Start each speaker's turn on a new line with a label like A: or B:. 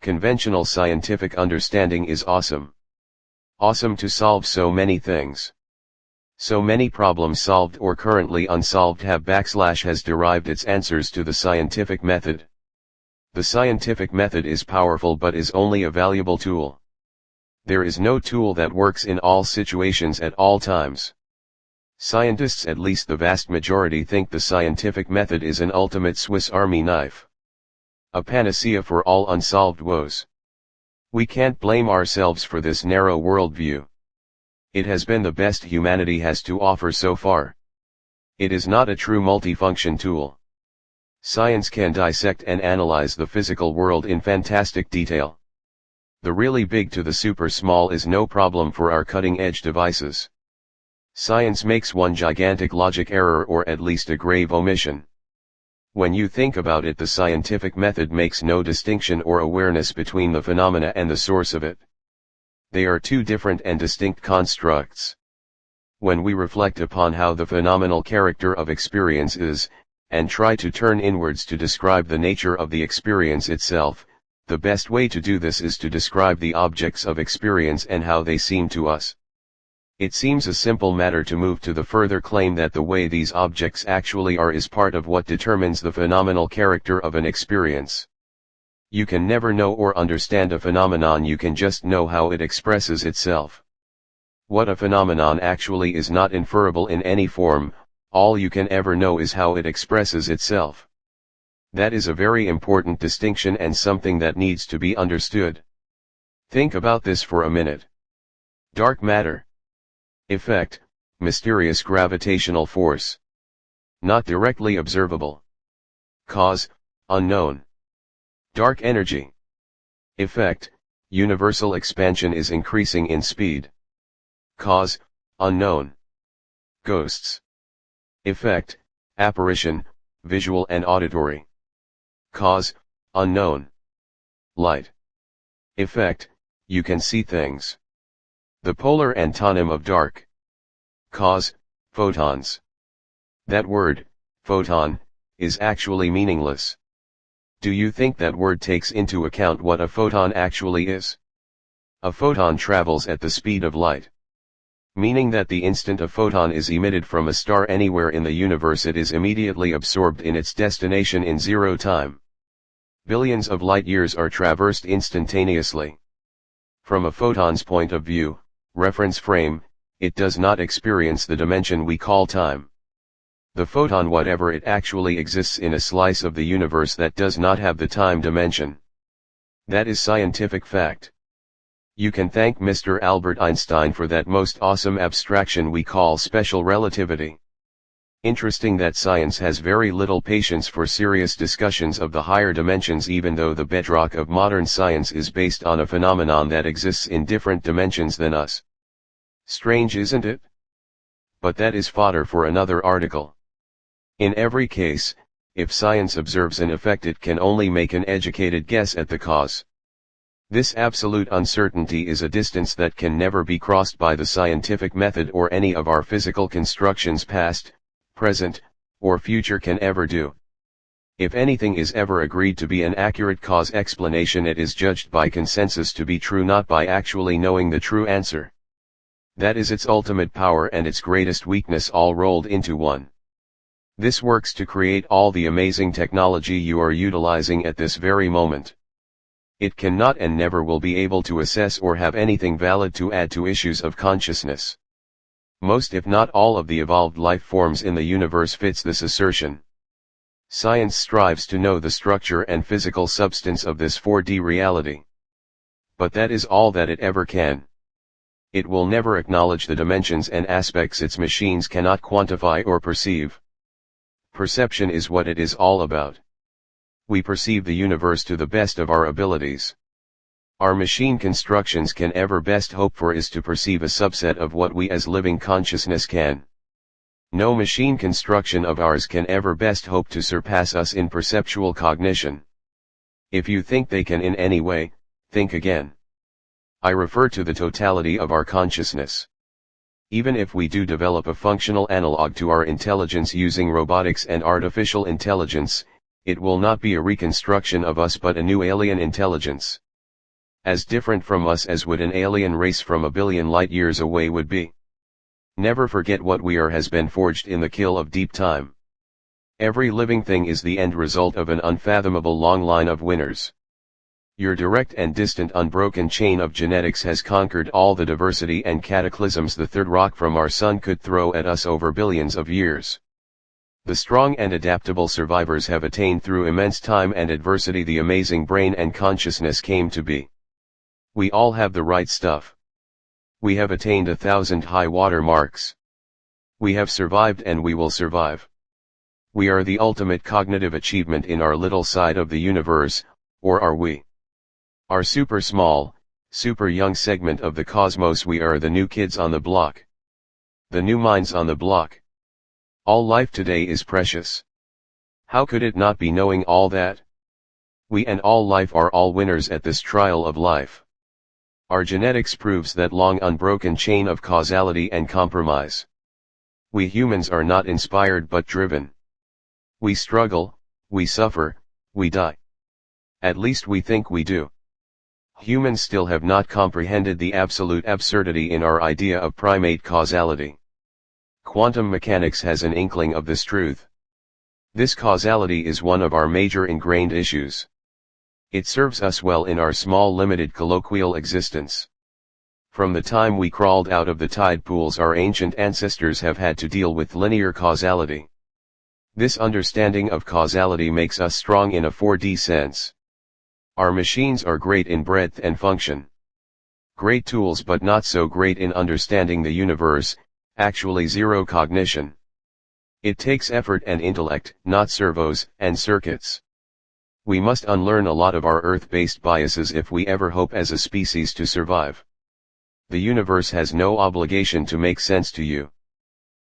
A: Conventional scientific understanding is awesome. Awesome to solve so many things. So many problems solved or currently unsolved has derived its answers to the scientific method. The scientific method is powerful but is only a valuable tool. There is no tool that works in all situations at all times. Scientists, at least the vast majority, think the scientific method is an ultimate Swiss Army knife. A panacea for all unsolved woes. We can't blame ourselves for this narrow worldview. It has been the best humanity has to offer so far. It is not a true multifunction tool. Science can dissect and analyze the physical world in fantastic detail. The really big to the super small is no problem for our cutting-edge devices. Science makes one gigantic logic error or at least a grave omission. When you think about it, the scientific method makes no distinction or awareness between the phenomena and the source of it. They are two different and distinct constructs. When we reflect upon how the phenomenal character of experience is, and try to turn inwards to describe the nature of the experience itself, the best way to do this is to describe the objects of experience and how they seem to us. It seems a simple matter to move to the further claim that the way these objects actually are is part of what determines the phenomenal character of an experience. You can never know or understand a phenomenon, you can just know how it expresses itself. What a phenomenon actually is not inferable in any form, all you can ever know is how it expresses itself. That is a very important distinction and something that needs to be understood. Think about this for a minute. Dark matter. Effect, mysterious gravitational force. Not directly observable. Cause, unknown. Dark energy. Effect, universal expansion is increasing in speed. Cause, unknown. Ghosts. Effect, apparition, visual and auditory. Cause, unknown. Light. Effect, you can see things. The polar antonym of dark. Cause, photons. That word, photon, is actually meaningless. Do you think that word takes into account what a photon actually is? A photon travels at the speed of light. Meaning that the instant a photon is emitted from a star anywhere in the universe, it is immediately absorbed in its destination in zero time. Billions of light years are traversed instantaneously. From a photon's point of view, reference frame, it does not experience the dimension we call time. The photon, whatever it actually, exists in a slice of the universe that does not have the time dimension. That is scientific fact. You can thank Mr. Albert Einstein for that most awesome abstraction we call special relativity. Interesting that science has very little patience for serious discussions of the higher dimensions, even though the bedrock of modern science is based on a phenomenon that exists in different dimensions than us. Strange, isn't it? But that is fodder for another article. In every case, if science observes an effect, it can only make an educated guess at the cause. This absolute uncertainty is a distance that can never be crossed by the scientific method or any of our physical constructions, past, present, or future, can ever do. If anything is ever agreed to be an accurate cause explanation, it is judged by consensus to be true, not by actually knowing the true answer. That is its ultimate power and its greatest weakness all rolled into one. This works to create all the amazing technology you are utilizing at this very moment. It cannot and never will be able to assess or have anything valid to add to issues of consciousness. Most, if not all, of the evolved life forms in the universe fits this assertion. Science strives to know the structure and physical substance of this 4D reality. But that is all that it ever can. It will never acknowledge the dimensions and aspects its machines cannot quantify or perceive. Perception is what it is all about. We perceive the universe to the best of our abilities. Our machine constructions can ever best hope for is to perceive a subset of what we as living consciousness can. No machine construction of ours can ever best hope to surpass us in perceptual cognition. If you think they can in any way, think again. I refer to the totality of our consciousness. Even if we do develop a functional analog to our intelligence using robotics and artificial intelligence, it will not be a reconstruction of us but a new alien intelligence. as different from us as would an alien race from a billion light years away would be. Never forget what we are has been forged in the kill of deep time. Every living thing is the end result of an unfathomable long line of winners. Your direct and distant unbroken chain of genetics has conquered all the diversity and cataclysms the third rock from our sun could throw at us over billions of years. The strong and adaptable survivors have attained through immense time and adversity the amazing brain and consciousness came to be. We all have the right stuff. We have attained 1,000 high water marks. We have survived and we will survive. We are the ultimate cognitive achievement in our little side of the universe, or are we? Our super small, super young segment of the cosmos, we are the new kids on the block. The new minds on the block. All life today is precious. How could it not be knowing all that? We and all life are all winners at this trial of life. Our genetics proves that long unbroken chain of causality and compromise. We humans are not inspired but driven. We struggle, we suffer, we die. At least we think we do. Humans still have not comprehended the absolute absurdity in our idea of primate causality. Quantum mechanics has an inkling of this truth. This causality is one of our major ingrained issues. It serves us well in our small limited colloquial existence. From the time we crawled out of the tide pools, our ancient ancestors have had to deal with linear causality. This understanding of causality makes us strong in a 4D sense. Our machines are great in breadth and function. Great tools but not so great in understanding the universe, actually zero cognition. It takes effort and intellect, not servos and circuits. We must unlearn a lot of our earth-based biases if we ever hope as a species to survive. The universe has no obligation to make sense to you.